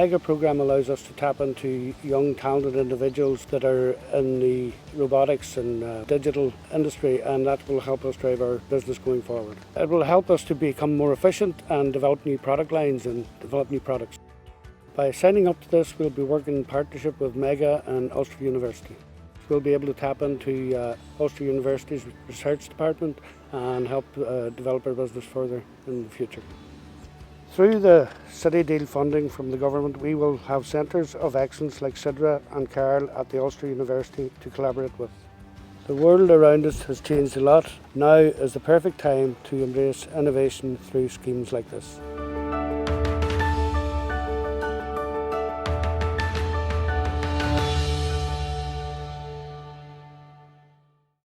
MEGA programme allows us to tap into young talented individuals that are in the robotics and digital industry, and that will help us drive our business going forward. It will help us to become more efficient and develop new product lines and develop new products. By signing up to this, we'll be working in partnership with MEGA and Ulster University. We'll be able to tap into Ulster University's research department and help develop our business further in the future. Through the City Deal funding from the government, we will have centres of excellence like Sidra and Carl at the Ulster University to collaborate with. The world around us has changed a lot. Now is the perfect time to embrace innovation through schemes like this.